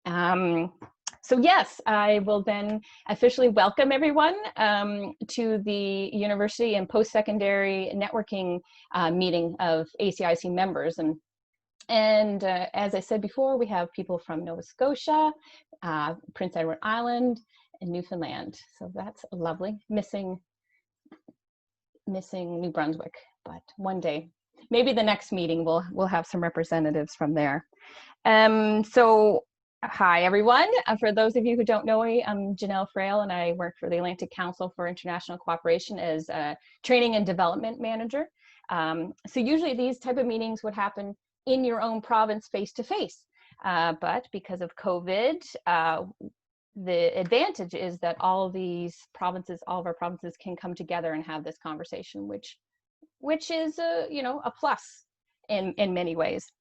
So yes, I will then officially welcome everyone to the University and Post-Secondary Networking meeting of ACIC members. And as I said before, we have people from Nova Scotia, Prince Edward Island, and Newfoundland. So that's lovely. Missing New Brunswick, but one day, maybe the next meeting we'll have some representatives from there. So hi everyone. For those of you who don't know me, I'm Janelle Frail and I work for the Atlantic Council for International Cooperation as a Training and Development Manager. So usually these type of meetings would happen in your own province face-to-face, but because of COVID, the advantage is that all of our provinces can come together and have this conversation, which is a plus in many ways.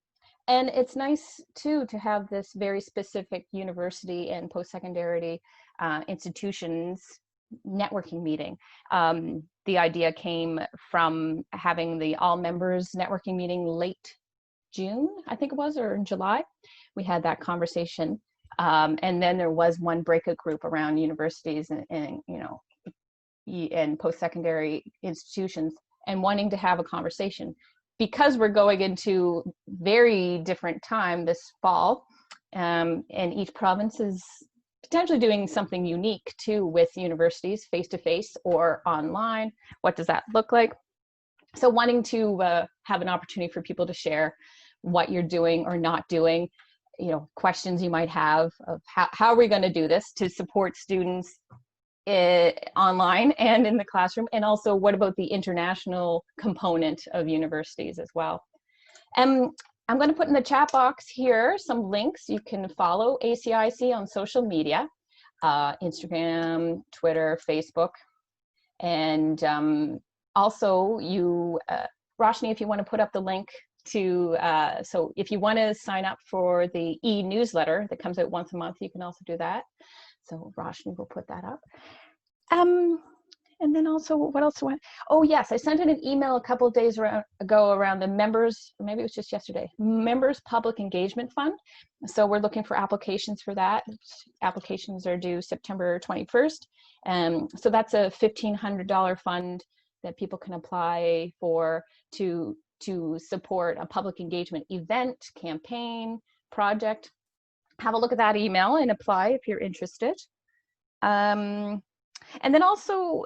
And it's nice too to have this very specific university and post-secondary institutions networking meeting. The idea came from having the all members networking meeting late June, I think it was, or in July. We had that conversation. And then there was one breakout group around universities and post-secondary institutions and wanting to have a conversation. Because we're going into very different time this fall, and each province is potentially doing something unique too with universities, face-to-face or online. What does that look like? So wanting to have an opportunity for people to share what you're doing or not doing, questions you might have of how are we going to do this to support students online and in the classroom, and also what about the international component of universities as well. I'm going to put in the chat box here some links. You can follow ACIC on social media, Instagram, Twitter, Facebook, and also you, Roshni, if you want to put up the link to, so if you want to sign up for the e-newsletter that comes out once a month, you can also do that. So Roshni will put that up. And then also, what else? Oh yes, I sent in an email a couple of days ago around the members, maybe it was just yesterday, Members Public Engagement Fund. So we're looking for applications for that. Applications are due September 21st. So that's a $1,500 fund that people can apply for to support a public engagement event, campaign, project. Have a look at that email and apply if you're interested. And then also,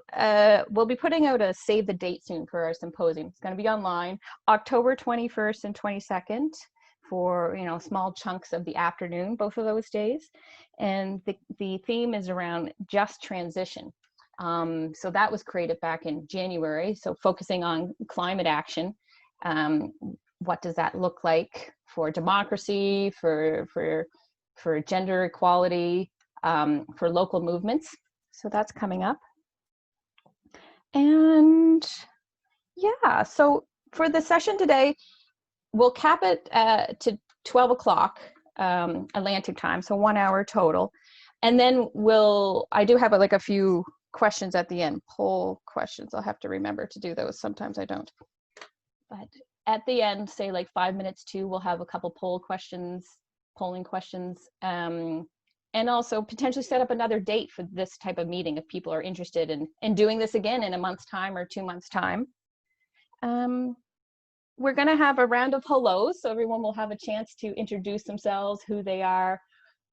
we'll be putting out a save the date soon for our symposium. It's going to be online, October 21st and 22nd for, small chunks of the afternoon, both of those days. And the theme is around just transition. So that was created back in January. So focusing on climate action. What does that look like for democracy, for gender equality, for local movements? So that's coming up. And yeah, so for the session today, we'll cap it to 12 o'clock Atlantic time, so 1 hour total. And then I do have a few questions at the end, poll questions. I'll have to remember to do those. Sometimes I don't. But at the end, say like 5 minutes to, we'll have a couple polling questions. And also potentially set up another date for this type of meeting if people are interested in doing this again in a month's time or 2 months' time. We're going to have a round of hellos, so everyone will have a chance to introduce themselves, who they are,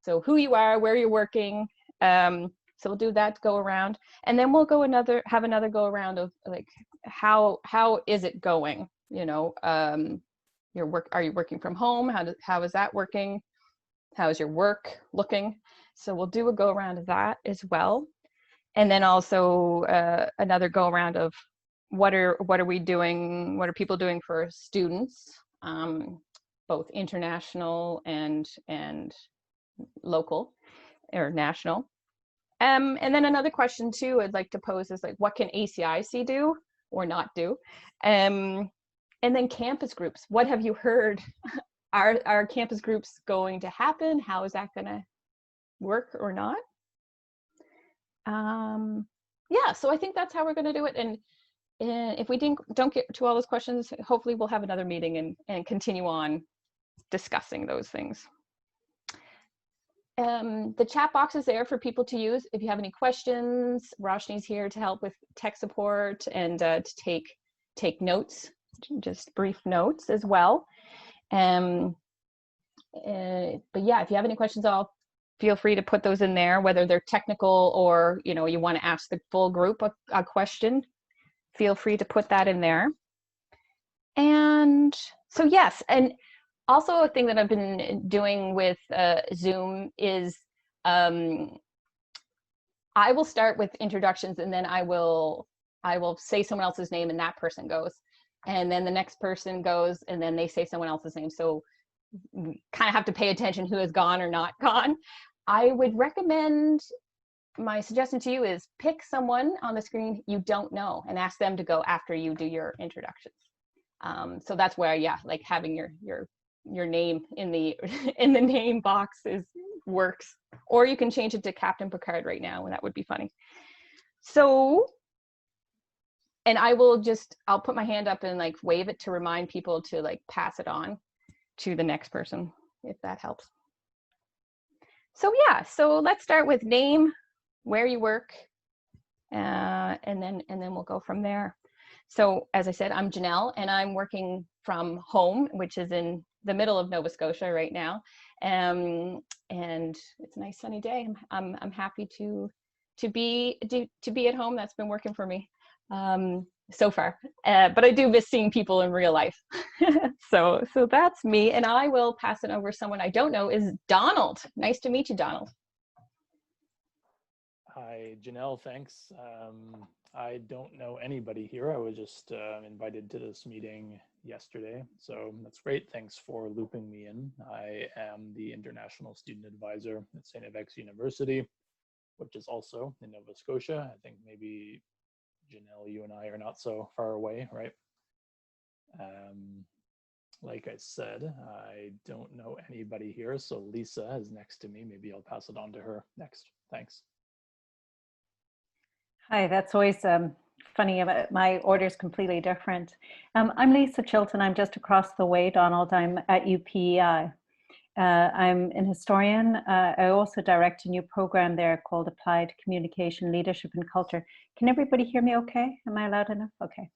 so who you are, where you're working. So we'll do that go around, and then we'll have another go around of like how is it going? Are you working from home? How is that working? How is your work looking? So we'll do a go around of that as well. And then also another go around of what are we doing? What are people doing for students, both international and local or national? And then another question too I'd like to pose is like, what can ACIC do or not do? And then campus groups. What have you heard? Are campus groups going to happen? How is that going to work or not? Yeah, so I think that's how we're going to do it. And if we don't get to all those questions, hopefully we'll have another meeting and continue on discussing those things. the chat box is there for people to use. If you have any questions, Roshni's here to help with tech support and to take notes, just brief notes as well. But yeah, if you have any questions, feel free to put those in there, whether they're technical or, you know, you want to ask the full group a question, feel free to put that in there. And so, yes, and also a thing that I've been doing with Zoom is I will start with introductions, and then I will say someone else's name and that person goes. And then the next person goes, and then they say someone else's name. So we kind of have to pay attention who has gone or not gone. I would recommend, my suggestion to you is pick someone on the screen you don't know and ask them to go after you do your introductions. So that's where, yeah, like having your name in the in the name box works. Or you can change it to Captain Picard right now, and that would be funny. So, and I'll put my hand up and like wave it to remind people to like pass it on to the next person, if that helps. So yeah, so let's start with name, where you work, and then we'll go from there. So as I said, I'm Janelle, and I'm working from home, which is in the middle of Nova Scotia right now, and it's a nice sunny day. I'm happy to be at home. That's been working for me so far, but I do miss seeing people in real life. so that's me, and I will pass it over. Someone I don't know is Donald. Nice to meet you, Donald. Hi, Janelle, thanks. I don't know anybody here. I was just invited to this meeting yesterday, so that's great. Thanks for looping me in. I am the International Student Advisor at St. FX University, which is also in Nova Scotia. I think maybe, Janelle, you and I are not so far away, right? Like I said, I don't know anybody here, so Lisa is next to me. Maybe I'll pass it on to her next. Thanks. Hi, that's always funny. My order is completely different. I'm Lisa Chilton. I'm just across the way, Donald. I'm at UPEI. I'm an historian. I also direct a new program there called Applied Communication, Leadership and Culture. Can everybody hear me okay? Am I loud enough? Okay.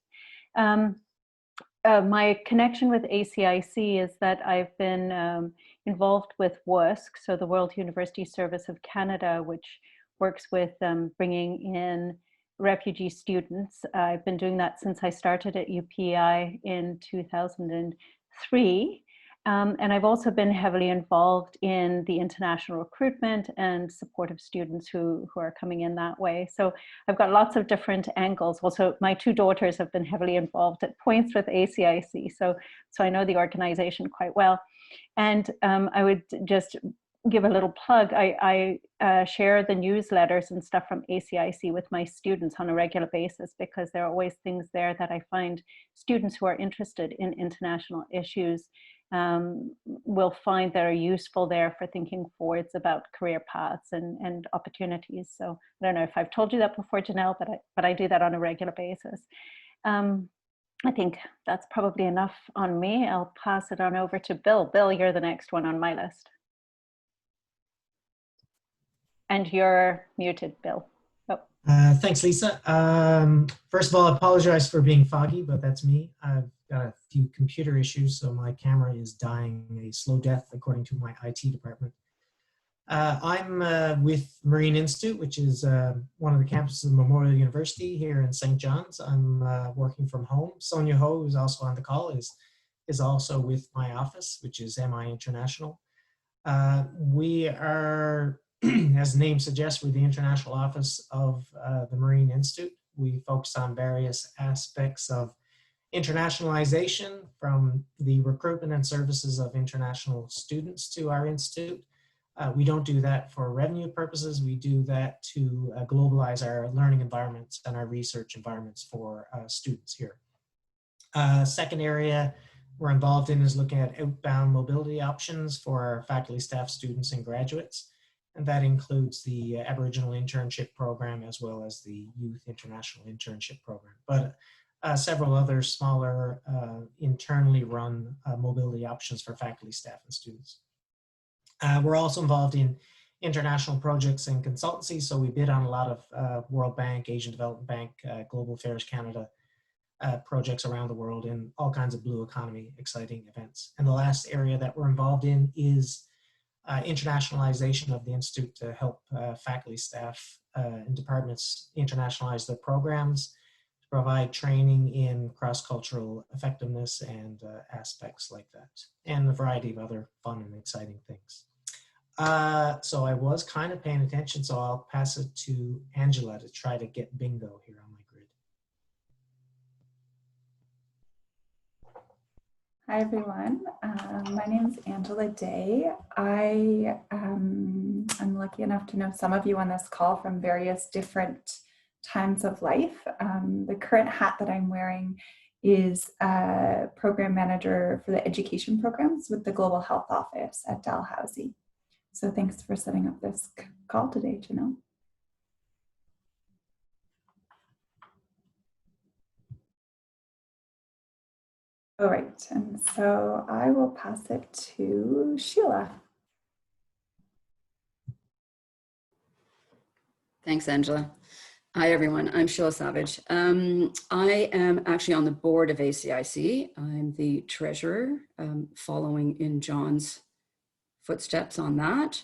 My connection with ACIC is that I've been involved with WUSC, so the World University Service of Canada, which works with bringing in refugee students. I've been doing that since I started at UPI in 2003. And I've also been heavily involved in the international recruitment and support of students who are coming in that way. So I've got lots of different angles. Also, my two daughters have been heavily involved at points with ACIC. So I know the organization quite well. And I would just give a little plug. I share the newsletters and stuff from ACIC with my students on a regular basis, because there are always things there that I find students who are interested in international issues will find that are useful there for thinking forwards about career paths and opportunities. So I don't know if I've told you that before, Janelle, but I do that on a regular basis. I think that's probably enough on me. I'll pass it on over to Bill. Bill, you're the next one on my list. And you're muted, Bill. Oh. Thanks, Lisa. First of all, I apologize for being foggy, but that's me. I've got a few computer issues, so my camera is dying a slow death, according to my IT department. I'm with Marine Institute, which is one of the campuses of Memorial University here in St. John's. I'm working from home. Sonia Ho, who's also on the call, is also with my office, which is MI International. We are, as the name suggests, we're the international office of the Marine Institute. We focus on various aspects of internationalization, from the recruitment and services of international students to our institute. We don't do that for revenue purposes. We do that to globalize our learning environments and our research environments for students here. Second area we're involved in is looking at outbound mobility options for our faculty, staff, students, and graduates. And that includes the Aboriginal Internship Program as well as the Youth International Internship Program. But several other smaller internally run mobility options for faculty, staff, and students. We're also involved in international projects and consultancy. So we bid on a lot of World Bank, Asian Development Bank, Global Affairs Canada projects around the world in all kinds of blue economy exciting events. And the last area that we're involved in is internationalization of the Institute to help faculty, staff, and departments internationalize their programs, to provide training in cross-cultural effectiveness and aspects like that, and a variety of other fun and exciting things. So I was kind of paying attention, so I'll pass it to Angela to try to get bingo here on my grid. Hi, everyone. My name is Angela Day. I'm lucky enough to know some of you on this call from various different times of life. The current hat that I'm wearing is program manager for the education programs with the Global Health Office at Dalhousie. So thanks for setting up this call today, Janelle. All right, and so I will pass it to Sheila. Thanks, Angela. Hi, everyone. I'm Sheila Savage. I am actually on the board of ACIC. I'm the treasurer, following in John's footsteps on that.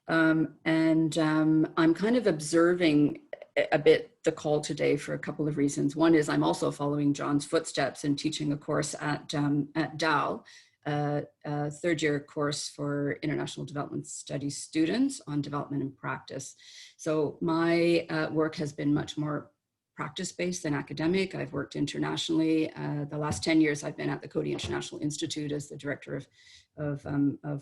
I'm kind of observing a bit the call today for a couple of reasons. One is I'm also following John's footsteps and teaching a course at DAL, a third-year course for International Development Studies students on development and practice. So my work has been much more practice-based than academic. I've worked internationally. The last 10 years I've been at the Coady International Institute as the director of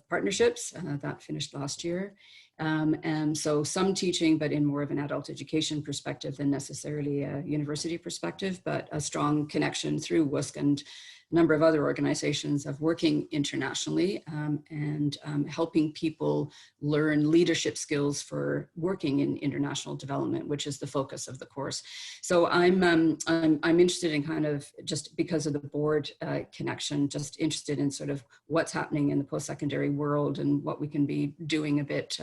partnerships. That finished last year. And so some teaching, but in more of an adult education perspective than necessarily a university perspective, but a strong connection through WUSC and a number of other organizations of working internationally and helping people learn leadership skills for working in international development, which is the focus of the course. So I'm interested in kind of, just because of the board connection, just interested in sort of what's happening in the post-secondary world and what we can be doing a bit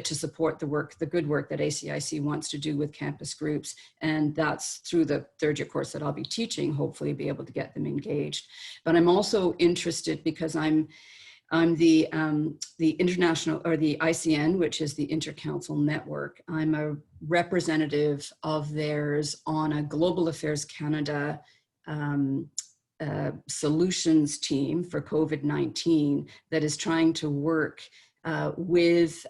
to support the work, the good work that ACIC wants to do with campus groups. And that's through the third year course that I'll be teaching, hopefully be able to get them engaged. But I'm also interested because I'm the international, or the ICN, which is the Intercouncil Network. I'm a representative of theirs on a Global Affairs Canada solutions team for COVID-19 that is trying to work with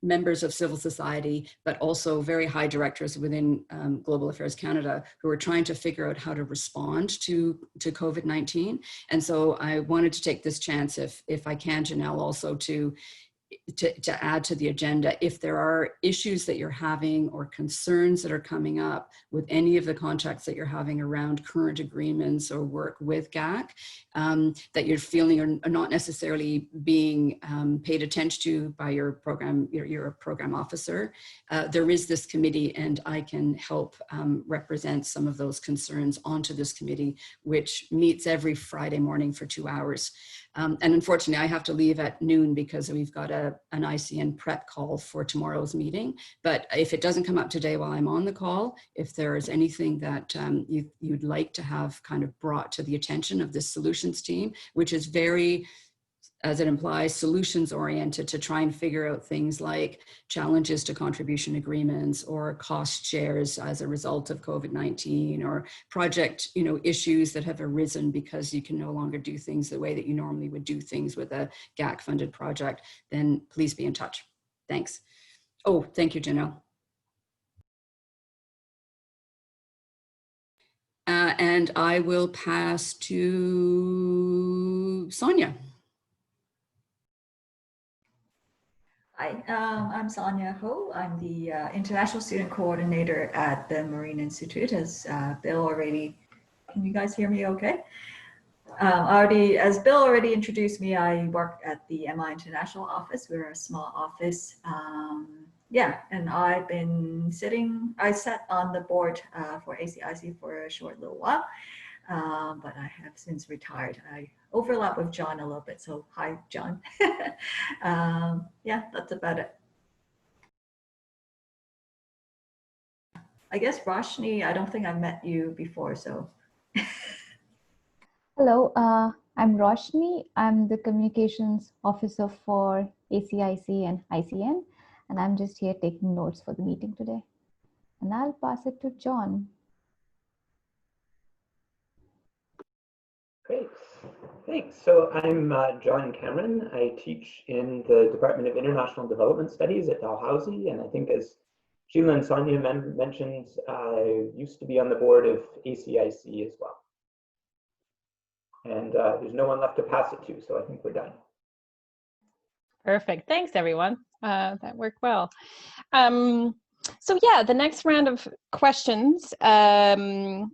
members of civil society, but also very high directors within Global Affairs Canada who are trying to figure out how to respond to COVID-19. And so I wanted to take this chance, if I can, Janelle, also to add to the agenda. If there are issues that you're having or concerns that are coming up with any of the contacts that you're having around current agreements or work with GAC, that you're feeling are not necessarily being paid attention to by your program, your program officer, there is this committee, and I can help represent some of those concerns onto this committee, which meets every Friday morning for 2 hours. And unfortunately, I have to leave at noon because we've got an ICN prep call for tomorrow's meeting. But if it doesn't come up today while I'm on the call, if there is anything that you'd like to have kind of brought to the attention of this solutions team, which is very, as it implies, solutions oriented to try and figure out things like challenges to contribution agreements or cost shares as a result of COVID-19, or project issues that have arisen because you can no longer do things the way that you normally would do things with a GAC funded project, then please be in touch. Thanks. Oh, thank you, Janelle. And I will pass to Sonia. Hi, I'm Sonia Ho. I'm the International Student Coordinator at the Marine Institute. As Bill already, can you guys hear me okay? As Bill already introduced me, I work at the MI International office. We're a small office. And I've been I sat on the board for ACIC for a short little while. but I have since retired. I overlap with John a little bit, so hi, John. Yeah, that's about it. I guess Roshni, I don't think I met you before, so. Hello, I'm Roshni. I'm the communications officer for ACIC and ICN, and I'm just here taking notes for the meeting today. And I'll pass it to John. Great, thanks. So I'm John Cameron. I teach in the Department of International Development Studies at Dalhousie, and I think as Sheila and Sonia mentioned, I used to be on the board of ACIC as well. And there's no one left to pass it to, so I think we're done. Perfect. Thanks, everyone. That worked well. So yeah, the next round of questions, and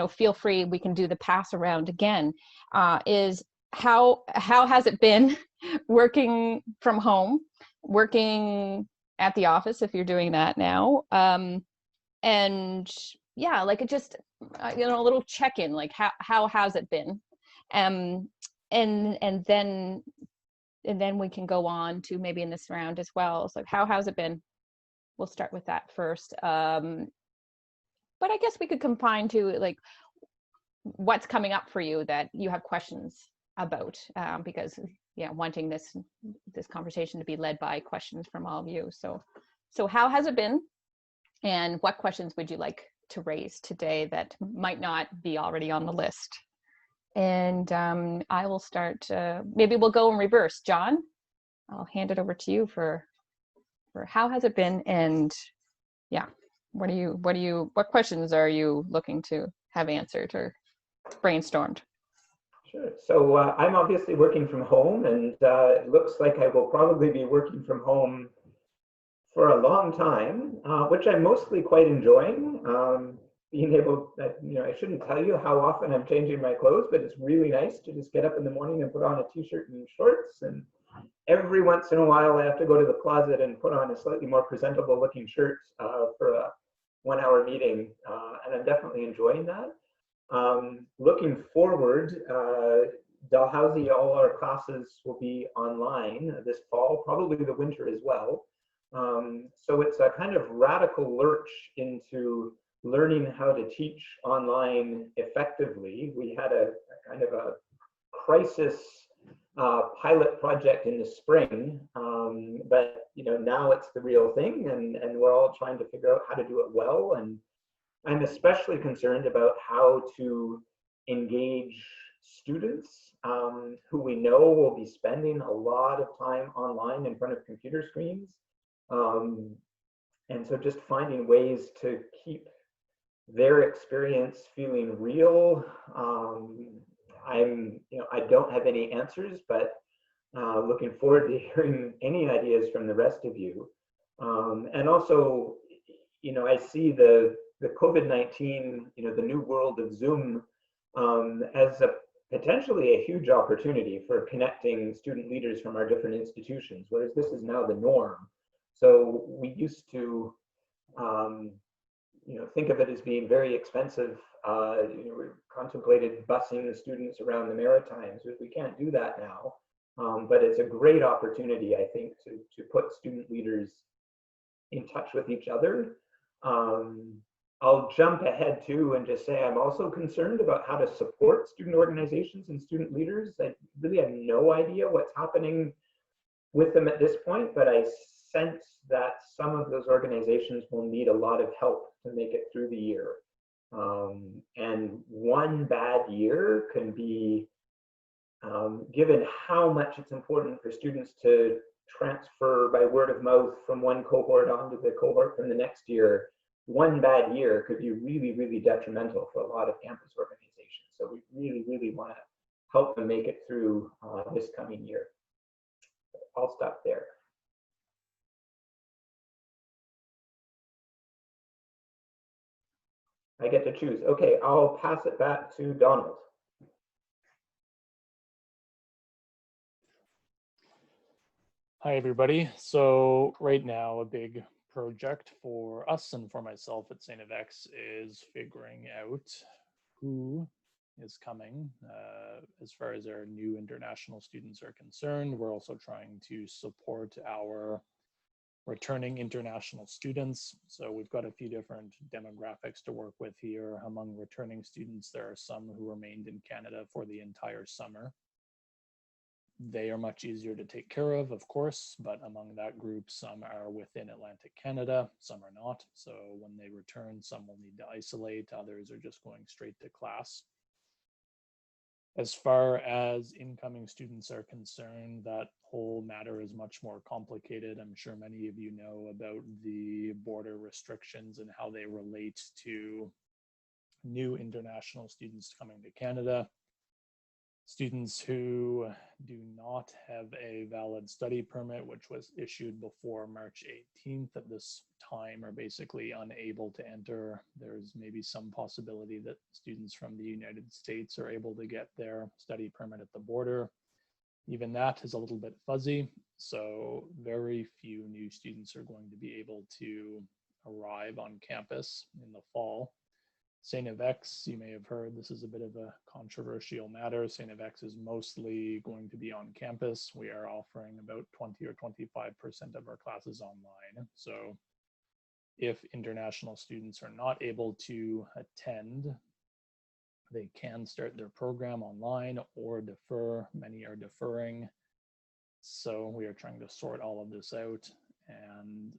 feel free, we can do the pass around again, is how has it been working from home, working at the office if you're doing that now, and yeah, like it just a little check-in, like how has it been, and then we can go on to maybe in this round as well. So how has it been? We'll start with that first. But I guess we could combine to like what's coming up for you that you have questions about, because yeah, wanting this conversation to be led by questions from all of you. So how has it been, and what questions would you like to raise today that might not be already on the list? And I will start. Maybe we'll go in reverse. John, I'll hand it over to you for how has it been, and yeah, what questions are you looking to have answered or brainstormed? Sure. So I'm obviously working from home, and it looks like I will probably be working from home for a long time, which I'm mostly quite enjoying. Being able, I shouldn't tell you how often I'm changing my clothes, but it's really nice to just get up in the morning and put on a t-shirt and shorts. And every once in a while, I have to go to the closet and put on a slightly more presentable looking shirt for a 1-hour meeting. And I'm definitely enjoying that. Looking forward, Dalhousie, all our classes will be online this fall, probably the winter as well. So it's a kind of radical lurch into learning how to teach online effectively. We had a kind of a crisis pilot project in the spring, but now it's the real thing, and we're all trying to figure out how to do it well. And I'm especially concerned about how to engage students who we know will be spending a lot of time online in front of computer screens. And so just finding ways to keep their experience feeling real. I don't have any answers, but looking forward to hearing any ideas from the rest of you. And also, I see the COVID-19, the new world of Zoom as potentially a huge opportunity for connecting student leaders from our different institutions, whereas this is now the norm. So we used to think of it as being very expensive. We contemplated busing the students around the Maritimes. We can't do that now, but it's a great opportunity, I think, to put student leaders in touch with each other. I'll jump ahead too and just say I'm also concerned about how to support student organizations and student leaders. I really have no idea what's happening with them at this point, but I sense that some of those organizations will need a lot of help to make it through the year. And one bad year can be, given how much it's important for students to transfer by word of mouth from one cohort onto the cohort from the next year, one bad year could be really, really detrimental for a lot of campus organizations. So we really, really want to help them make it through this coming year. I'll stop there. I get to choose. Okay, I'll pass it back to Donald. Hi, everybody. So right now, a big project for us and for myself at St. FX is figuring out who is coming. As far as our new international students are concerned, we're also trying to support our returning international students. So we've got a few different demographics to work with here. Among returning students, there are some who remained in Canada for the entire summer. They are much easier to take care of course, but among that group, some are within Atlantic Canada, some are not. So when they return, some will need to isolate, others are just going straight to class. As far as incoming students are concerned, that whole matter is much more complicated. I'm sure many of you know about the border restrictions and how they relate to new international students coming to Canada. Students who do not have a valid study permit, which was issued before March 18th at this time, are basically unable to enter. There's maybe some possibility that students from the United States are able to get their study permit at the border. Even that is a little bit fuzzy, so very few new students are going to be able to arrive on campus in the fall. St. FX, you may have heard, this is a bit of a controversial matter. St. FX is mostly going to be on campus. We are offering about 20 or 25% of our classes online. So if international students are not able to attend, they can start their program online or defer. Many are deferring. So we are trying to sort all of this out, and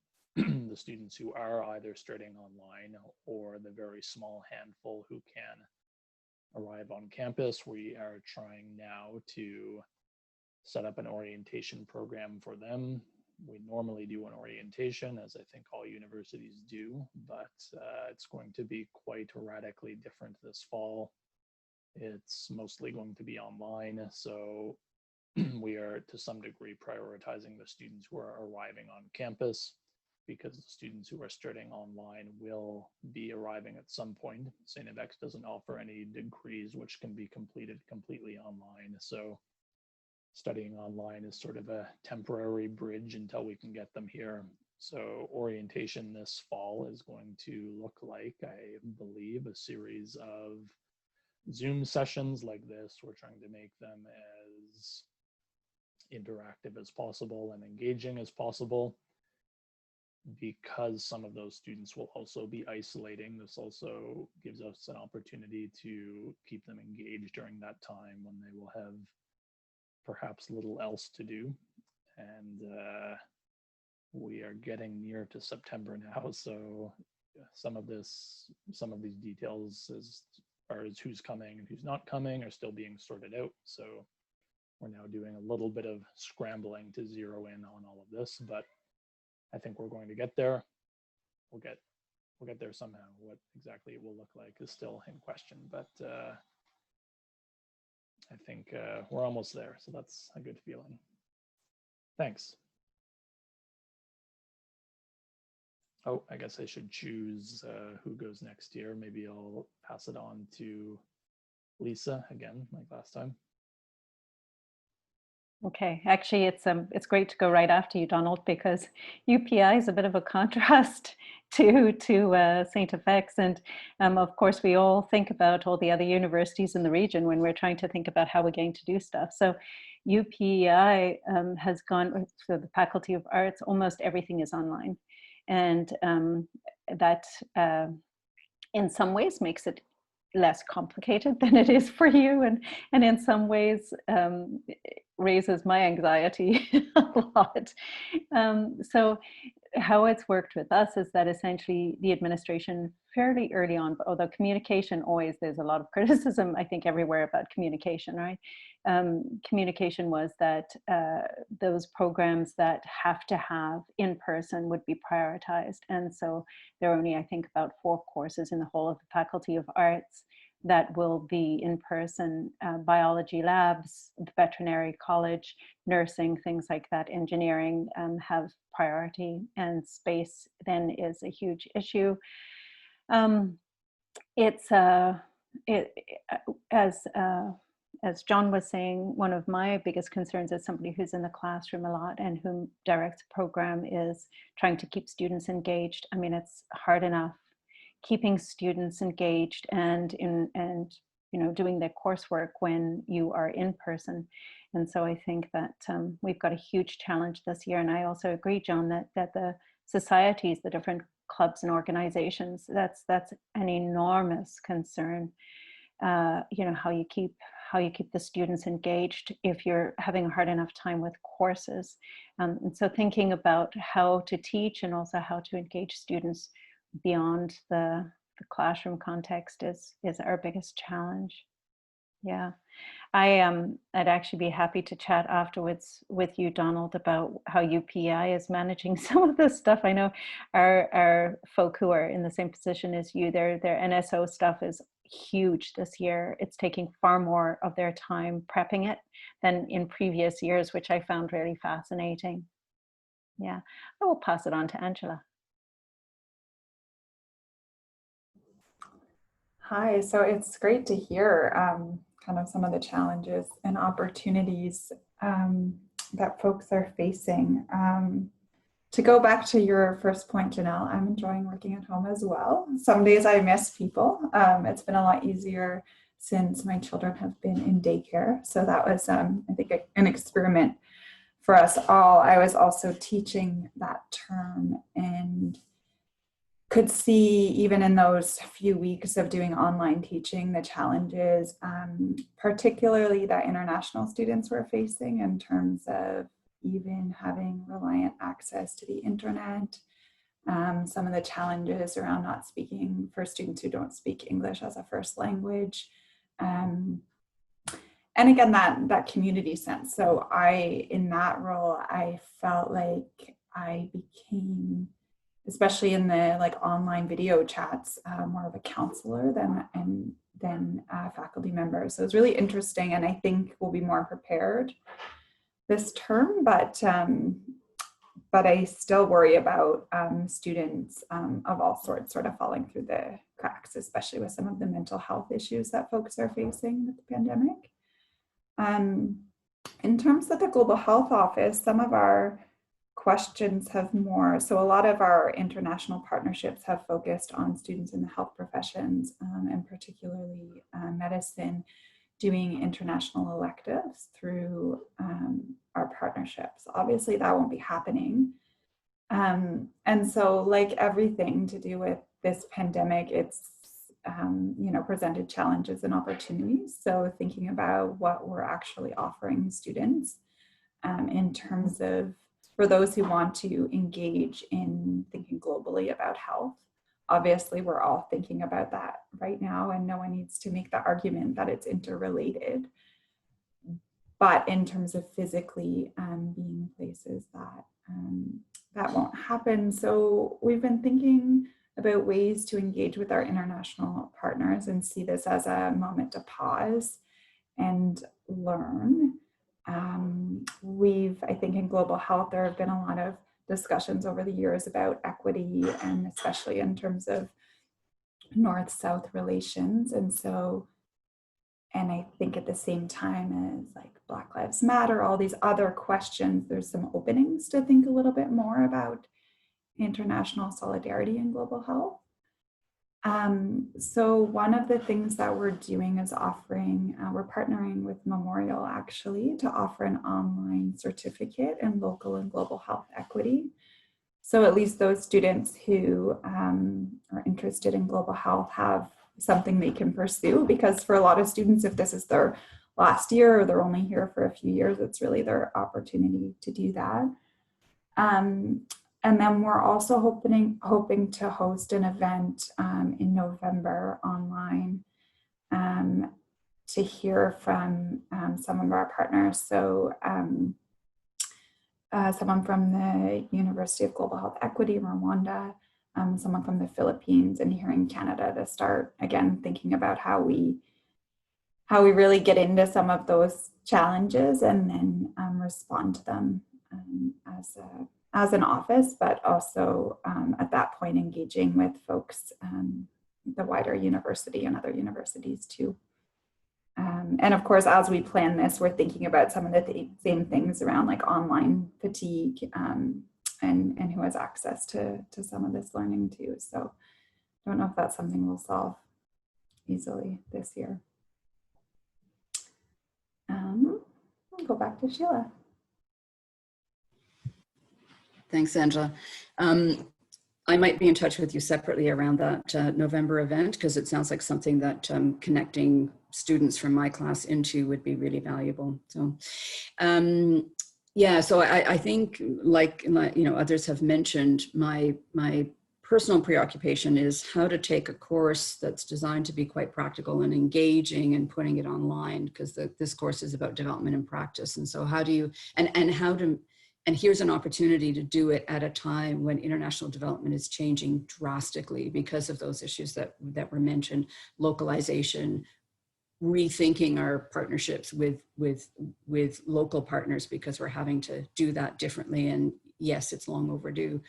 the students who are either starting online or the very small handful who can arrive on campus, we are trying now to set up an orientation program for them. We normally do an orientation, as I think all universities do, but it's going to be quite radically different this fall. It's mostly going to be online, so we are to some degree prioritizing the students who are arriving on campus, because the students who are starting online will be arriving at some point. St. FX doesn't offer any degrees which can be completed completely online, so studying online is sort of a temporary bridge until we can get them here. So orientation this fall is going to look like, I believe, a series of Zoom sessions like this. We're trying to make them as interactive as possible and engaging as possible, because some of those students will also be isolating. This also gives us an opportunity to keep them engaged during that time when they will have perhaps little else to do. And we are getting near to September now, so some of these details as far as who's coming and who's not coming are still being sorted out. So we're now doing a little bit of scrambling to zero in on all of this, but I think we're going to get there. We'll get there somehow. What exactly it will look like is still in question, but I think we're almost there, so that's a good feeling. Thanks. Oh, I guess I should choose who goes next year. Maybe I'll pass it on to Lisa again, like last time. Okay, actually, it's great to go right after you, Donald, because UPI is a bit of a contrast to St. FX, and of course, we all think about all the other universities in the region when we're trying to think about how we're going to do stuff. So, UPI has gone for the Faculty of Arts. Almost everything is online, and that in some ways makes it less complicated than it is for you, and in some ways raises my anxiety a lot. So how it's worked with us is that essentially the administration fairly early on, although communication always, there's a lot of criticism, I think, everywhere about communication, right? Communication was that those programs that have to have in person would be prioritized. And so there are only, I think, about 4 courses in the whole of the Faculty of Arts that will be in person: biology labs, the veterinary college, nursing, things like that. Engineering have priority, and space then is a huge issue. As John was saying, one of my biggest concerns as somebody who's in the classroom a lot and who directs a program is trying to keep students engaged. I mean, it's hard enough keeping students engaged and doing their coursework when you are in person. And so I think that we've got a huge challenge this year. And I also agree, John, that the societies, the different clubs and organizations, that's an enormous concern. How you keep the students engaged if you're having a hard enough time with courses. And so thinking about how to teach and also how to engage students beyond the classroom context is our biggest challenge. Yeah. I'd actually be happy to chat afterwards with you, Donald, about how UPI is managing some of this stuff. I know our folk who are in the same position as you, their NSO stuff is huge this year. It's taking far more of their time prepping it than in previous years, which I found really fascinating. Yeah, I will pass it on to Angela. Hi, so it's great to hear kind of some of the challenges and opportunities that folks are facing. To go back to your first point, Janelle, I'm enjoying working at home as well. Some days I miss people. It's been a lot easier since my children have been in daycare. So that was, I think, an experiment for us all. I was also teaching that term and could see, even in those few weeks of doing online teaching, the challenges, particularly that international students were facing in terms of even having reliant access to the internet, some of the challenges around not speaking for students who don't speak English as a first language. And again, that community sense. So in that role, I felt like I became, especially in the online video chats, more of a counselor than a faculty member. So it's really interesting, and I think we'll be more prepared this term, but I still worry about students of all sorts sort of falling through the cracks, especially with some of the mental health issues that folks are facing with the pandemic. In terms of the Global Health Office, some of our questions have more, so a lot of our international partnerships have focused on students in the health professions, and particularly medicine, doing international electives through our partnerships. Obviously that won't be happening. And so, like everything to do with this pandemic, it's presented challenges and opportunities. So thinking about what we're actually offering students in terms of, for those who want to engage in thinking globally about health. Obviously, we're all thinking about that right now, and no one needs to make the argument that it's interrelated. But in terms of physically being places that won't happen. So we've been thinking about ways to engage with our international partners and see this as a moment to pause and learn. I think in global health, there have been a lot of discussions over the years about equity, and especially in terms of North-South relations. And I think at the same time as like Black Lives Matter, all these other questions, there's some openings to think a little bit more about international solidarity in global health. So one of the things that we're doing is we're partnering with Memorial actually to offer an online certificate in local and global health equity. So at least those students who are interested in global health have something they can pursue, because for a lot of students, if this is their last year or they're only here for a few years, it's really their opportunity to do that. And then we're also hoping to host an event in November online to hear from some of our partners. So someone from the University of Global Health Equity, Rwanda, someone from the Philippines, and here in Canada, to start again thinking about how we really get into some of those challenges and then respond to them as an office, but also at that point engaging with folks, the wider university and other universities too. And of course, as we plan this, we're thinking about some of the same things around like online fatigue and who has access to some of this learning too. So don't know if that's something we'll solve easily this year. I'll go back to Sheila. Thanks, Angela. I might be in touch with you separately around that November event, because it sounds like something that connecting students from my class into would be really valuable. So, yeah, so I think like others have mentioned, my personal preoccupation is how to take a course that's designed to be quite practical and engaging and putting it online, because this course is about development and practice. And so how do you, and here's an opportunity to do it at a time when international development is changing drastically because of those issues that were mentioned: localization, rethinking our partnerships with local partners, because we're having to do that differently. And yes, it's long overdue,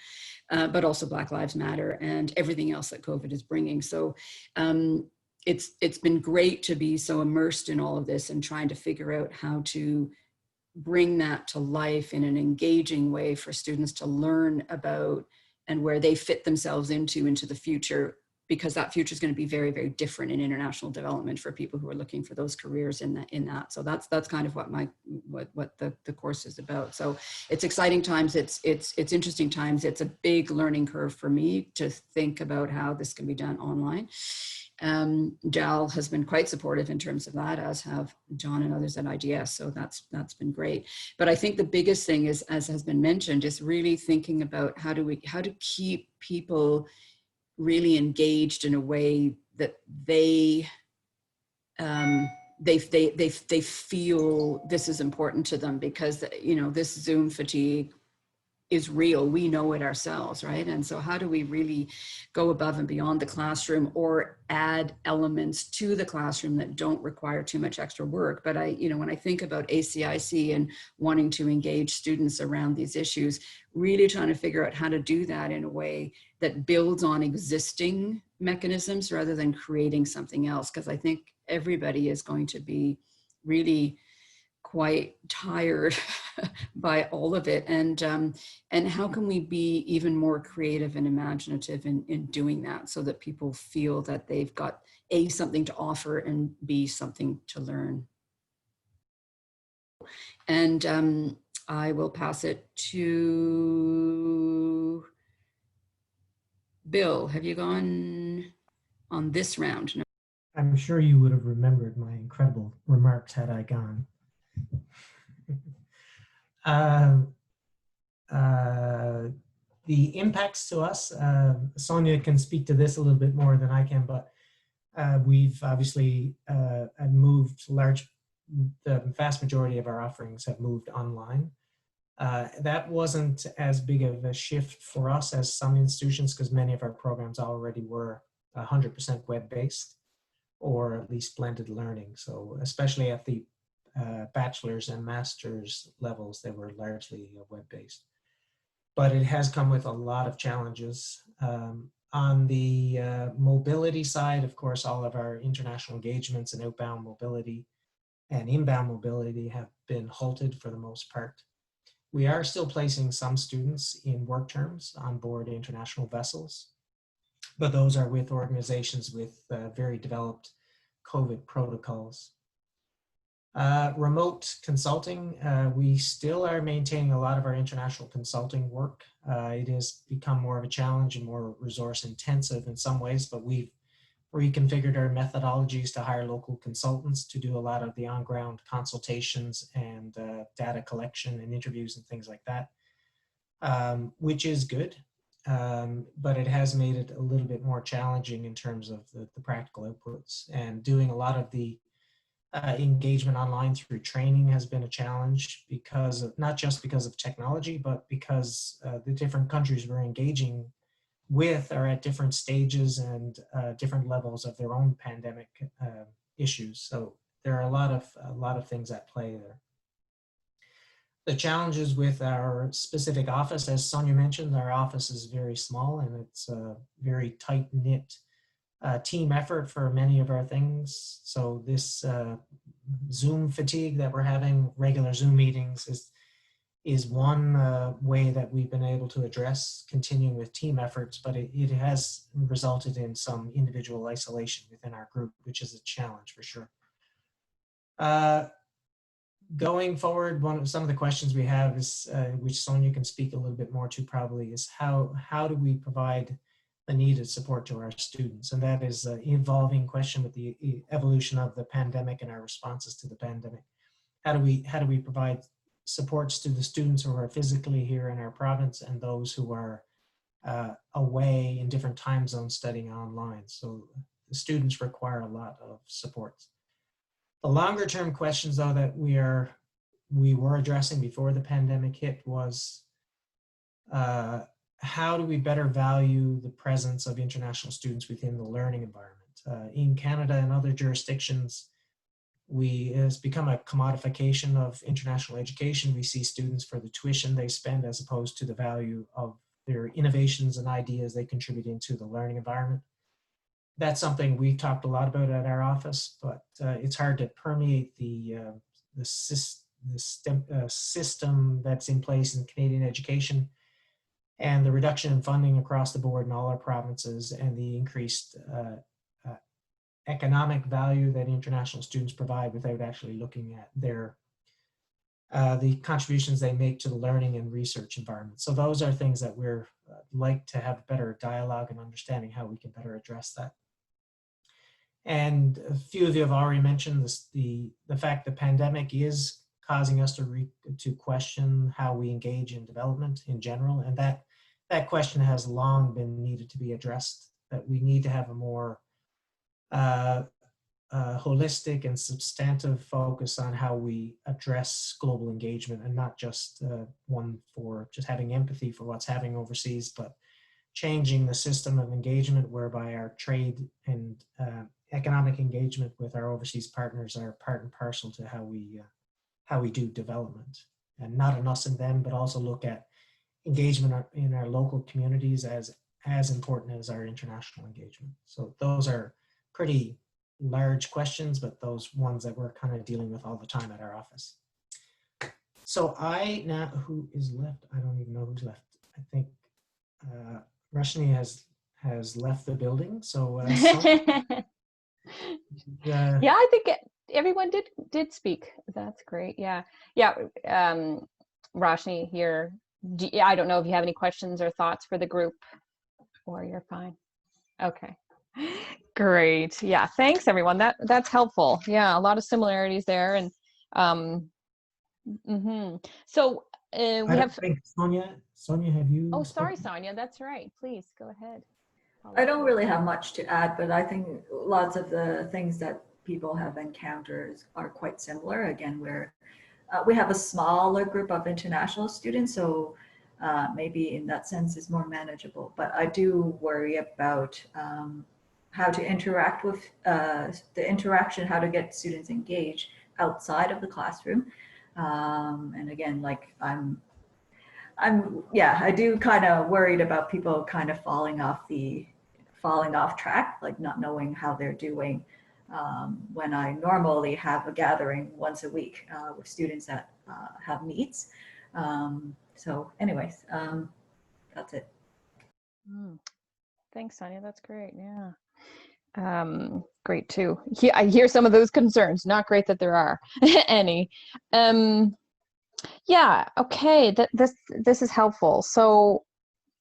but also Black Lives Matter and everything else that COVID is bringing. So it's been great to be so immersed in all of this and trying to figure out how to bring that to life in an engaging way for students to learn about and where they fit themselves into the future, because that future is going to be very, very different in international development for people who are looking for those careers in that. So that's kind of what the course is about. So it's exciting times. It's interesting times. It's a big learning curve for me to think about how this can be done online. JAL has been quite supportive in terms of that, as have John and others at IDS. So that's been great. But I think the biggest thing is, as has been mentioned, is really thinking about how to keep people really engaged in a way that they feel this is important to them, because this Zoom fatigue is real. We know it ourselves, right? And so how do we really go above and beyond the classroom, or add elements to the classroom that don't require too much extra work? But when I think about ACIC and wanting to engage students around these issues, really trying to figure out how to do that in a way that builds on existing mechanisms rather than creating something else. Because I think everybody is going to be really quite tired by all of it, and how can we be even more creative and imaginative in doing that, so that people feel that they've got A, something to offer, and B, something to learn. And I will pass it to Bill. Have you gone on this round? No. I'm sure you would have remembered my incredible remarks had I gone. The impacts to us, Sonia can speak to this a little bit more than I can, but we've obviously moved the vast majority of our offerings have moved online. That wasn't as big of a shift for us as some institutions, because many of our programs already were 100% web-based, or at least blended learning. So especially at the bachelor's and master's levels, they were largely web-based. But it has come with a lot of challenges. On the mobility side, of course, all of our international engagements and outbound mobility and inbound mobility have been halted for the most part. We are still placing some students in work terms on board international vessels, but those are with organizations with very developed COVID protocols. Remote consulting, we still are maintaining a lot of our international consulting work. It has become more of a challenge and more resource intensive in some ways, but we've reconfigured our methodologies to hire local consultants to do a lot of the on-ground consultations and data collection and interviews and things like that, which is good. But it has made it a little bit more challenging in terms of the practical outputs, and doing a lot of the engagement online through training has been a challenge, because of, not just because of technology, but because the different countries we're engaging with are at different stages and different levels of their own pandemic issues. So there are a lot of things at play there. The challenges with our specific office, as Sonia mentioned, our office is very small and it's a very tight-knit team effort for many of our things. So this Zoom fatigue that we're having, regular Zoom meetings, is one way that we've been able to address continuing with team efforts, but it has resulted in some individual isolation within our group, which is a challenge for sure. Going forward, some of the questions we have is, which Sonia can speak a little bit more to probably, is how do we provide the needed support to our students? And that is an evolving question with the evolution of the pandemic and our responses to the pandemic. How do we provide supports to the students who are physically here in our province and those who are away in different time zones studying online? So the students require a lot of support. The longer term questions, though, that we were addressing before the pandemic hit was how do we better value the presence of international students within the learning environment? In Canada and other jurisdictions, it has become a commodification of international education. We see students for the tuition they spend as opposed to the value of their innovations and ideas they contribute into the learning environment. That's something we talked a lot about at our office, but it's hard to permeate the system that's in place in Canadian education, and the reduction in funding across the board in all our provinces and the increased economic value that international students provide without actually looking at the contributions they make to the learning and research environment. So those are things that we're like to have better dialogue and understanding how we can better address that. And a few of you have already mentioned this, the fact the pandemic is causing us to question how we engage in development in general, and that question has long been needed to be addressed, that we need to have a more holistic and substantive focus on how we address global engagement, and not just one for just having empathy for what's happening overseas, but changing the system of engagement whereby our trade and economic engagement with our overseas partners are part and parcel to how we do development, and not an us and them, but also look at engagement in our local communities as important as our international engagement. So those are pretty large questions, but those ones that we're kind of dealing with all the time at our office. So who is left? I don't even know who's left. I think Roshni has left the building. So yeah, I think everyone did speak. That's great. Yeah. Roshni here. I don't know if you have any questions or thoughts for the group, or you're fine. Okay. Great. Yeah. Thanks, everyone. That's helpful. Yeah, a lot of similarities there, and so we have. Sonia, have you? Oh, sorry, Sonia. That's right. Please go ahead. I don't really have much to add, but I think lots of the things that people have encountered are quite similar. Again, we have a smaller group of international students, so maybe in that sense it's more manageable. But I do worry about how to interact with the interaction, how to get students engaged outside of the classroom. And again, like I do kind of worried about people kind of falling off track, like not knowing how they're doing when I normally have a gathering once a week with students that have needs. So anyways, that's it. Thanks, Sonia. That's great. Yeah. Great too. I hear some of those concerns. Not great that there are any. Yeah. Okay. This is helpful. So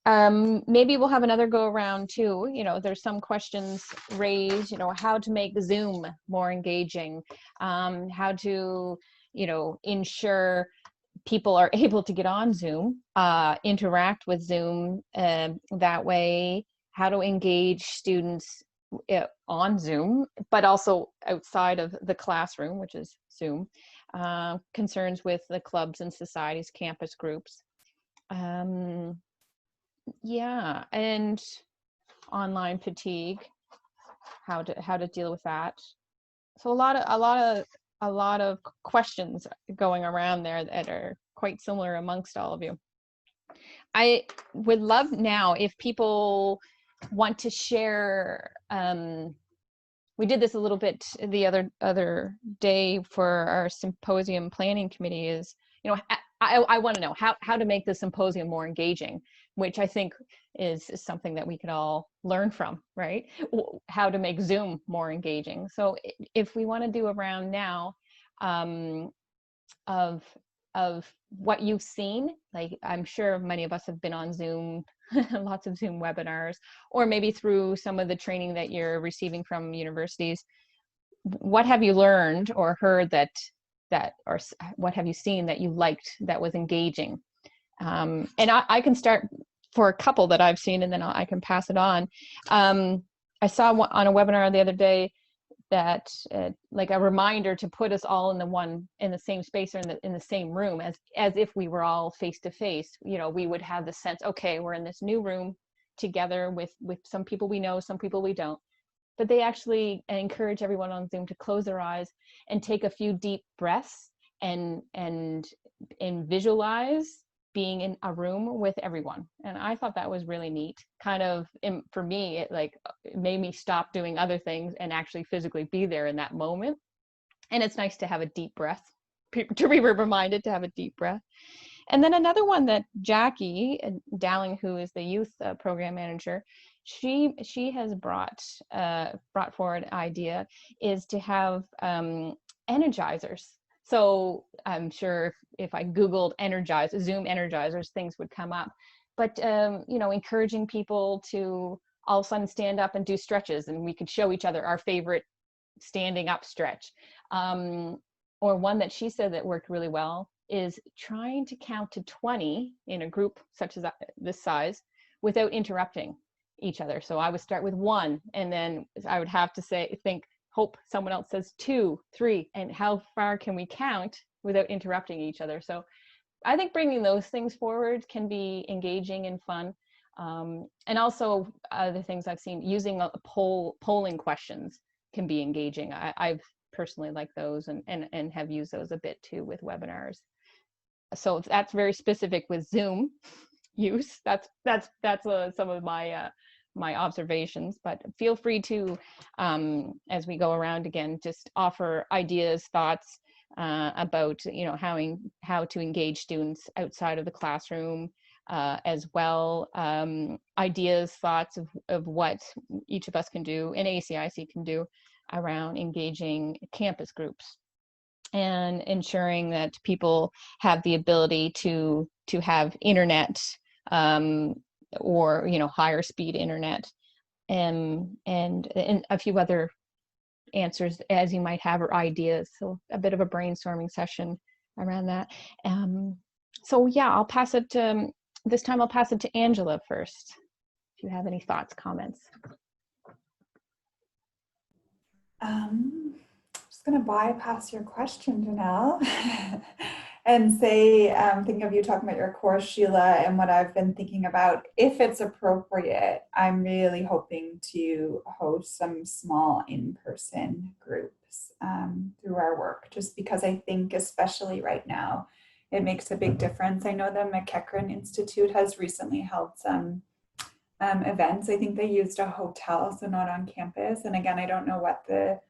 maybe we'll have another go around too. There's some questions raised. How to make Zoom more engaging. How to ensure people are able to get on Zoom, interact with Zoom that way. How to engage students on Zoom, but also outside of the classroom, which is Zoom. Concerns with the clubs and societies, campus groups. Yeah, and online fatigue. How to deal with that. So a lot of questions going around there that are quite similar amongst all of you. I would love now if people want to share. We did this a little bit the other day for our symposium planning committee. Is I want to know how to make the symposium more engaging, which I think is something that we could all learn from, right? How to make Zoom more engaging. So if we want to do a round now of what you've seen, like I'm sure many of us have been on Zoom, lots of Zoom webinars, or maybe through some of the training that you're receiving from universities. What have you learned or heard or what have you seen that you liked that was engaging? And I can start for a couple that I've seen, and then I can pass it on. I saw on a webinar the other day that like a reminder to put us all in the same space or in the same room, as if we were all face to face. You know, we would have the sense, okay, we're in this new room together with some people we know, some people we don't. But they actually encourage everyone on Zoom to close their eyes and take a few deep breaths and visualize being in a room with everyone. And I thought that was really neat. Kind of, for me, it made me stop doing other things and actually physically be there in that moment. And it's nice to have a deep breath, to be reminded to have a deep breath. And then another one that Jackie Dowling, who is the youth program manager, she has brought forward an idea, is to have energizers. So I'm sure if I Googled Zoom energizers, things would come up. But you know, encouraging people to all of a sudden stand up and do stretches, and we could show each other our favorite standing up stretch. Or one that she said that worked really well is trying to count to 20 in a group such as this size without interrupting each other. So I would start with 1, and then I would have to hope someone else says 2, 3, and how far can we count without interrupting each other. So I think bringing those things forward can be engaging and fun. And also the things I've seen, using polling questions can be engaging. I've personally liked those and have used those a bit too with webinars. So that's very specific with Zoom use. That's some of my observations, but feel free to, as we go around again, just offer ideas, thoughts about, you know, how to engage students outside of the classroom as well. Ideas, thoughts of what each of us can do and ACIC can do around engaging campus groups and ensuring that people have the ability to have internet, or, you know, higher speed internet, and a few other answers as you might have, or ideas. So a bit of a brainstorming session around that. So yeah, I'll pass it this time. I'll pass it to Angela first, if you have any thoughts, comments. I'm just going to bypass your question, Janelle, and say, thinking of you talking about your course, Sheila, and what I've been thinking about, if it's appropriate, I'm really hoping to host some small in-person groups through our work, just because I think, especially right now, it makes a big difference. I know the McEachran Institute has recently held some events. I think they used a hotel, so not on campus. And again, I don't know what the,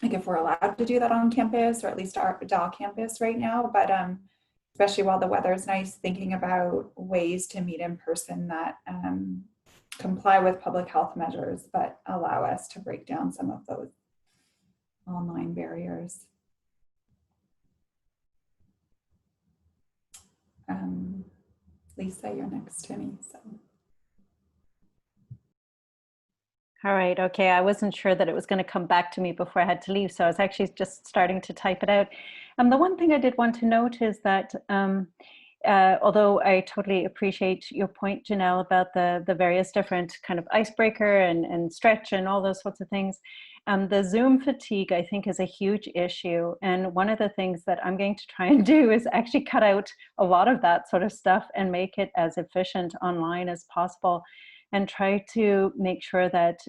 like if we're allowed to do that on campus, or at least our DAW campus right now, but especially while the weather is nice, thinking about ways to meet in person that comply with public health measures, but allow us to break down some of those online barriers. Lisa, you're next to me, so. All right, okay, I wasn't sure that it was going to come back to me before I had to leave, so I was actually just starting to type it out. The one thing I did want to note is that although I totally appreciate your point, Janelle, about the various different kind of icebreaker and stretch and all those sorts of things, the Zoom fatigue, I think, is a huge issue. And one of the things that I'm going to try and do is actually cut out a lot of that sort of stuff and make it as efficient online as possible, and try to make sure that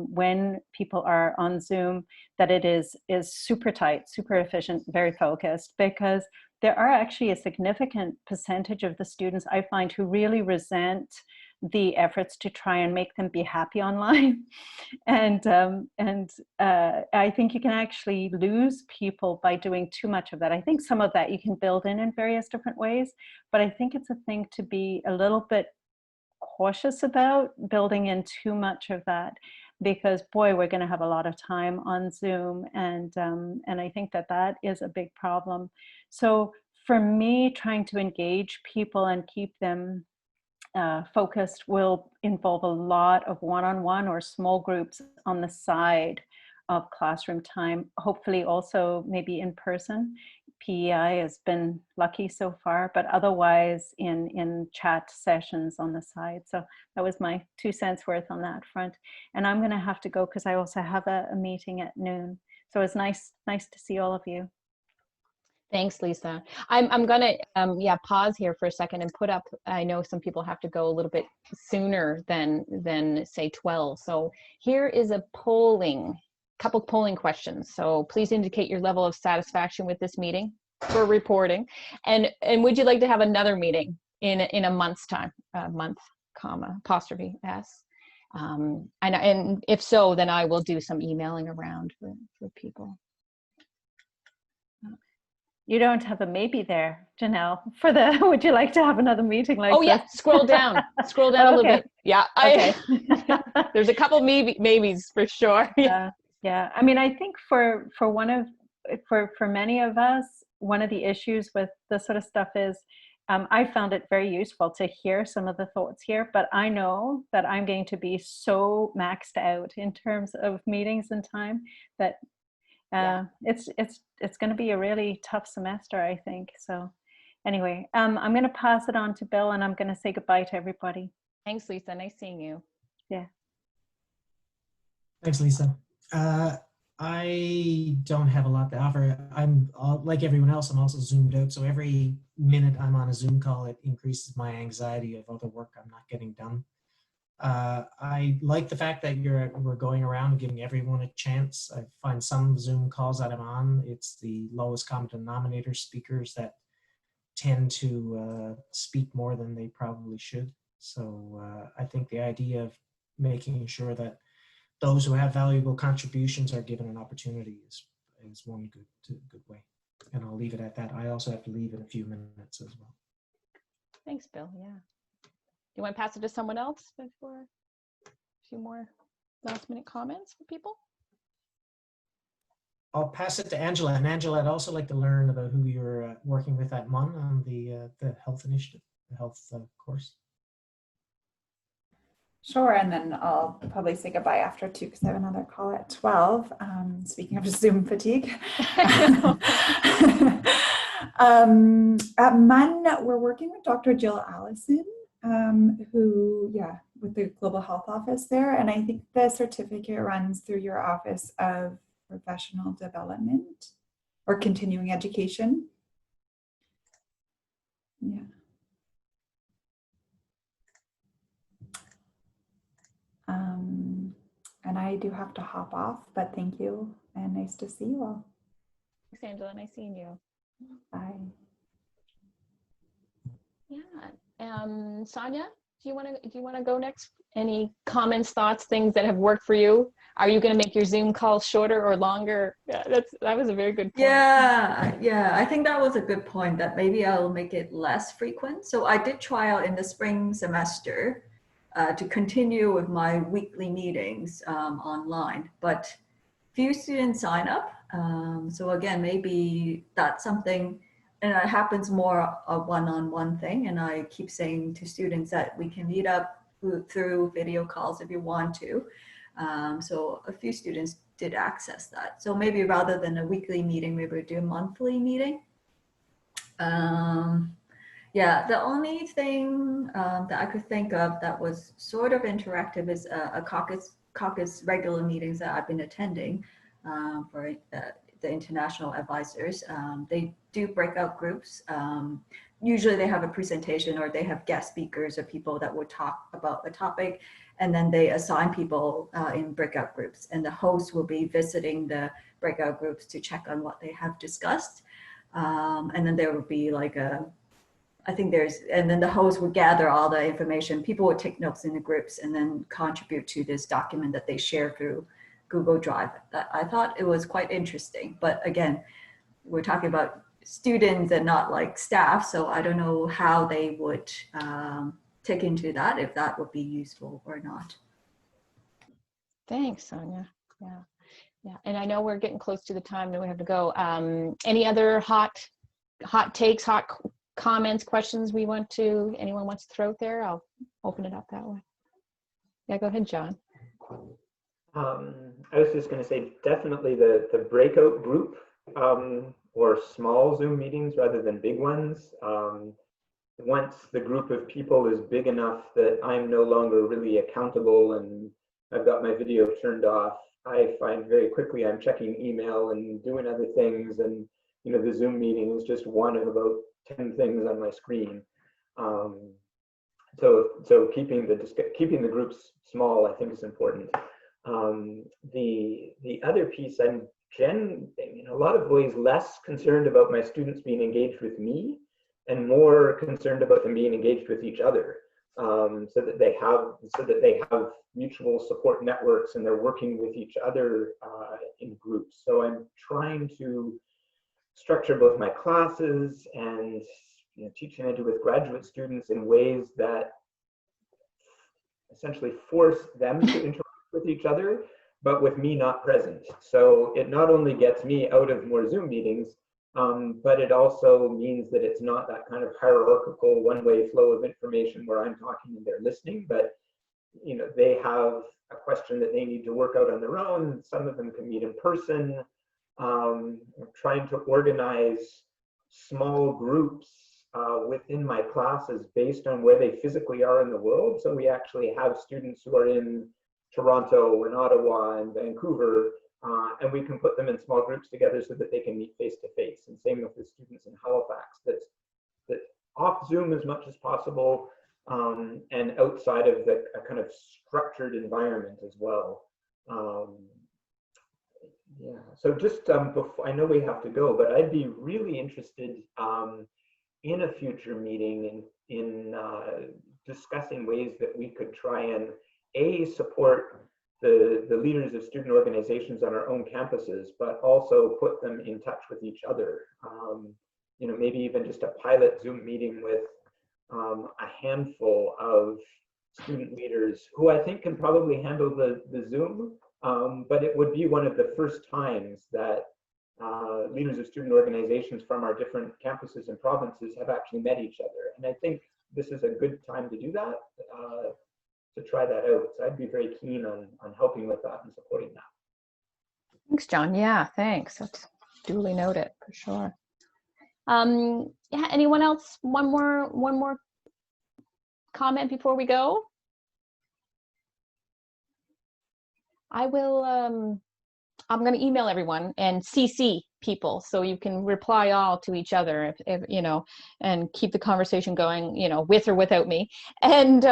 when people are on Zoom, that it is super tight, super efficient, very focused, because there are actually a significant percentage of the students I find who really resent the efforts to try and make them be happy online. And I think you can actually lose people by doing too much of that. I think some of that you can build in various different ways, but I think it's a thing to be a little bit cautious about building in too much of that, because boy, we're going to have a lot of time on Zoom, and I think that is a big problem. So for me, trying to engage people and keep them focused will involve a lot of one-on-one or small groups on the side of classroom time, hopefully also maybe in person. PEI has been lucky so far, but otherwise in chat sessions on the side. So that was my 2 cents worth on that front. And I'm going to have to go because I also have a meeting at noon. So it's nice to see all of you. Thanks, Lisa. I'm gonna pause here for a second and put up, I know some people have to go a little bit sooner than say 12. So here is a couple polling questions. So please indicate your level of satisfaction with this meeting for reporting. And would you like to have another meeting in a month's time, month, comma, apostrophe S? And if so, then I will do some emailing around for people. You don't have a maybe there, Janelle, for the, would you like to have another meeting like this? Yeah, scroll down a little bit. Yeah, okay. There's a couple maybes for sure. Yeah. I mean, I think for many of us, one of the issues with this sort of stuff is I found it very useful to hear some of the thoughts here, but I know that I'm going to be so maxed out in terms of meetings and time that it's going to be a really tough semester, I think. So anyway, I'm going to pass it on to Bill, and I'm going to say goodbye to everybody. Thanks, Lisa. Nice seeing you. Yeah. Thanks, Lisa. I don't have a lot to offer. I'm like everyone else, I'm also zoomed out. So every minute I'm on a Zoom call, it increases my anxiety of other work I'm not getting done. I like the fact that we're going around and giving everyone a chance. I find some Zoom calls that I'm on, it's the lowest common denominator speakers that tend to speak more than they probably should. So I think the idea of making sure that those who have valuable contributions are given an opportunity is one good way. And I'll leave it at that. I also have to leave in a few minutes as well. Thanks, Bill. Yeah. You want to pass it to someone else before a few more last minute comments for people? I'll pass it to Angela. And Angela, I'd also like to learn about who you're working with at MUN on the health initiative, the health course. Sure, and then I'll probably say goodbye after 2 because I have another call at 12. Speaking of Zoom fatigue. At MUN, we're working with Dr. Jill Allison, who, with the Global Health Office there. And I think the certificate runs through your Office of Professional Development or Continuing Education. Yeah. And I do have to hop off, but thank you and nice to see you all. Thanks, Angela. Nice seeing you. Bye. Yeah. Sonia, do you want to go next? Any comments, thoughts, things that have worked for you? Are you going to make your Zoom calls shorter or longer? Yeah, that was a very good point. Yeah. I think that was a good point, that maybe I'll make it less frequent. So I did try out in the spring semester to continue with my weekly meetings online, but few students sign up. So again, maybe that's something, and it happens more a one-on-one thing. And I keep saying to students that we can meet up through video calls if you want to. So a few students did access that. So maybe rather than a weekly meeting, maybe we do a monthly meeting. Yeah, the only thing that I could think of that was sort of interactive is a caucus regular meetings that I've been attending for the international advisors. They do breakout groups. Usually they have a presentation or they have guest speakers or people that would talk about a topic, and then they assign people in breakout groups, and the host will be visiting the breakout groups to check on what they have discussed. And then there will be like a I think and then the host would gather all the information. People would take notes in the groups and then contribute to this document that they share through Google Drive. I thought it was quite interesting, but again, we're talking about students and not like staff, so I don't know how they would take into that, if that would be useful or not. Thanks, Sonia. Yeah, and I know we're getting close to the time that we have to go. Any other hot takes, hot comments, questions anyone wants to throw out there? I'll open it up that way. Yeah, go ahead, John. I was just going to say, definitely the breakout group or small Zoom meetings rather than big ones. Once the group of people is big enough that I'm no longer really accountable and I've got my video turned off, I find very quickly I'm checking email and doing other things, and the Zoom meeting is just one of about 10 things on my screen. So keeping the groups small, I think, is important. The other piece, I'm in a lot of ways less concerned about my students being engaged with me and more concerned about them being engaged with each other, so that they have mutual support networks and they're working with each other in groups. So I'm trying to structure both my classes and teaching I do with graduate students in ways that essentially force them to interact with each other, but with me not present. So it not only gets me out of more Zoom meetings, but it also means that it's not that kind of hierarchical one-way flow of information where I'm talking and they're listening, but they have a question that they need to work out on their own. Some of them can meet in person. Trying to organize small groups within my classes based on where they physically are in the world. So we actually have students who are in Toronto and Ottawa and Vancouver, and we can put them in small groups together so that they can meet face to face. And same with the students in Halifax, that off Zoom as much as possible, and outside of a kind of structured environment as well. Yeah, so just before, I know we have to go, but I'd be really interested in a future meeting in discussing ways that we could try and support the leaders of student organizations on our own campuses, but also put them in touch with each other. Maybe even just a pilot Zoom meeting with a handful of student leaders who I think can probably handle the Zoom, but it would be one of the first times that leaders of student organizations from our different campuses and provinces have actually met each other. And I think this is a good time to do that, to try that out. So I'd be very keen on helping with that and supporting that. Thanks, John. Yeah, thanks. That's duly noted for sure. Yeah, anyone else? One more comment before we go? I will, I'm going to email everyone and CC people so you can reply all to each other, if and keep the conversation going, with or without me. And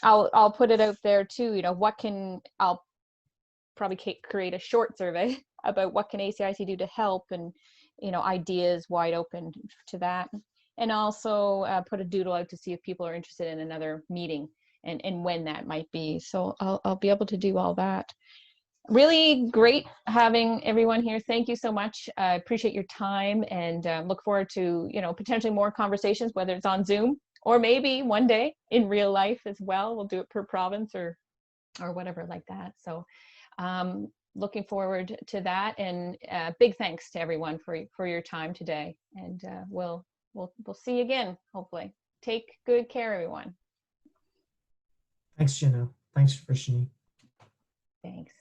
I'll put it out there too, I'll probably create a short survey about what can ACIC do to help, and, ideas wide open to that. And also put a doodle out to see if people are interested in another meeting and when that might be. So I'll be able to do all that. Really great having everyone here. Thank you so much. I appreciate your time, and look forward to, potentially more conversations, whether it's on Zoom or maybe one day in real life as well. We'll do it per province or whatever like that. So looking forward to that, and big thanks to everyone for your time today. And we'll see you again, hopefully. Take good care, everyone. Thanks, Jenna. Thanks, Varshini. Thanks.